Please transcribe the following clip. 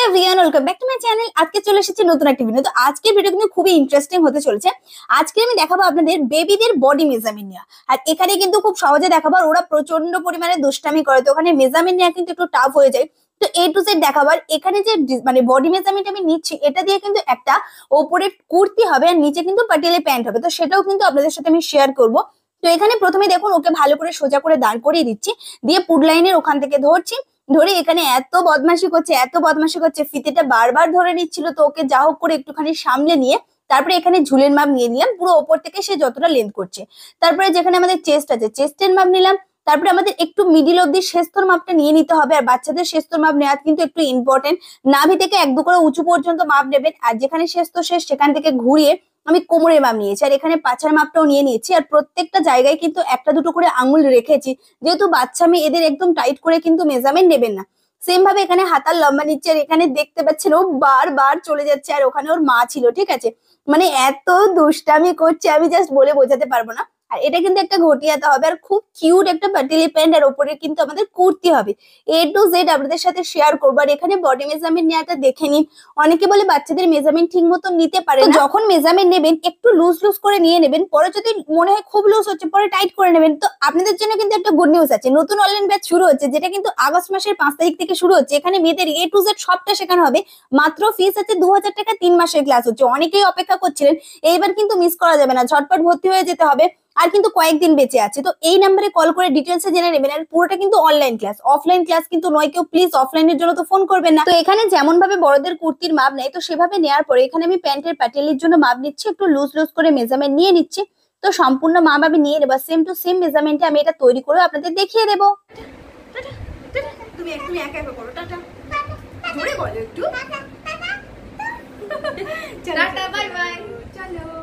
Everyone, welcome back to my channel. আজকে চলে এসেছি নতুন একটা ভিডিও। তো আজকের ভিডিও কিন্তু খুবই ইন্টারেস্টিং হতে চলেছে। আজকে আমি দেখাবো আপনাদের বেবিদের বডি মেজারমেন্ট নিয়ে। আর এখানে কিন্তু খুব সহজে দেখাবো, আর ওরা প্রচন্ড পরিমাণে দুষ্টামি করে, তো ওখানে মেজারমেন্ট নেওয়া কিন্তু একটু টাফ হয়ে যায়। তো এ টু জেড দেখাবার। এখানে যে মানে বডি মেজারমেন্ট আমি নিচ্ছি, এটা দিয়ে কিন্তু একটা ওপরে কুর্তি হবে আর নিচে কিন্তু পাটিয়ালা প্যান্ট হবে। তো সেটাও কিন্তু আপনাদের সাথে আমি শেয়ার করবো। তো এখানে প্রথমে দেখুন, ওকে ভালো করে সোজা করে দাঁড় করিয়ে দিচ্ছি, দিয়ে পুড লাইনের ওখান থেকে ধরছি। ধরে এখানে এত বদমাশি করছে, ফিতেটা বারবার ধরে নিচ্ছিল। তো ওকে যা হোক করে একটুখানি সামলে নিয়ে তারপরে এখানে ঝুলের মাপ নিয়ে নিলাম, পুরো ওপর থেকে সে যতটা লেন্থ করছে। তারপরে যেখানে আমাদের চেস্ট আছে, চেস্টের মাপ নিলাম। তারপরে আমাদের একটু মিডিল অব্দি শেষতর মাপটা নিয়ে নিতে হবে, আর বাচ্চাদের শেষতর মাপ নেওয়া কিন্তু একটু ইম্পর্টেন্ট। নাভি থেকে এক দু করে উঁচু পর্যন্ত মাপ নেবেন, আর যেখানে শেষতর শেষ সেখান থেকে ঘুরিয়ে আমি কোমরের মাপ নিয়েছি, আর এখানে পাছার মাপটাও নিয়ে নিয়েছি। আর প্রত্যেকটা জায়গায় কিন্তু একটা দুটো করে আঙুল রেখেছি, যেহেতু বাচ্চা মেয়ে, এদের একদম টাইট করে কিন্তু মেজারমেন্ট নেবেন না। সেম ভাবে এখানে হাতার লম্বা নিচ্ছে, আর এখানে দেখতে পাচ্ছেন ও বারবার চলে যাচ্ছে, আর ওখানে ওর মা ছিল, ঠিক আছে। মানে এত দুষ্টামি করছে, আমি জাস্ট বলে বোঝাতে পারবো না। আর এটা কিন্তু একটা ঘটিয়াতে হবে, আর খুব কিউট একটা পাটিয়ালা প্যান্ট, আর ওপরে কিন্তু আমাদের কুর্তি হবে। এ টু জেড আপনাদের সাথে শেয়ার করবো। আর এখানে বডি মেজারমেন্ট নেওয়াটা দেখে নিন। অনেকে বলে বাচ্চাদের মেজারমেন্ট ঠিক মতো নিতে পারে না, যখন মেজারমেন্ট নেবেন একটু লুজ লুজ করে নিয়ে নেবেন। পরে যদি মনে হয় খুব লুজ হচ্ছে, পরে টাইট করে নেবেন। তো আপনাদের জন্য কিন্তু একটা গুড নিউজ আছে, নতুন অনলাইন ব্যাচ শুরু হচ্ছে, যেটা কিন্তু আগস্ট মাসের 5 তারিখ থেকে শুরু হচ্ছে। এখানে মেয়েদের এ টু জেড সবটা শেখানো হবে। মাত্র ফিস আছে 2000 টাকা, 3 মাসের ক্লাস হচ্ছে। অনেকেই অপেক্ষা করছিলেন, এইবার কিন্তু মিস করা যাবে না, ঝটপট ভর্তি হয়ে যেতে হবে। আর কিন্তু কয়েকদিন বেঁচে আছে। তো এই নাম্বারে কল করে ডিটেলসে জেনে নেবেন। আর পুরোটা কিন্তু অনলাইন ক্লাস, অফলাইন ক্লাস কিন্তু নয়। কেউ প্লিজ অফলাইনের জন্য তো ফোন করবেন না। তো এখানে যেমন ভাবে বড়দের কুর্তির মাপ নেয়, তো সেভাবে নেওয়ার পরে এখানে আমি প্যান্টের পাটিয়ালির জন্য মাপ নিচ্ছি, একটু লুজ লুজ করে মেজারমেন্ট নিয়ে নিচ্ছি। তো সম্পূর্ণ মাপ আমি নিয়ে নেবো, সেম টু সেম মেজারমেন্টে আমি এটা তৈরি করে আপনাদের দেখিয়ে দেবো। তুমি একা একা করো, টাটা জোরে বলো একটু, টাটা বাই বাই। চলো।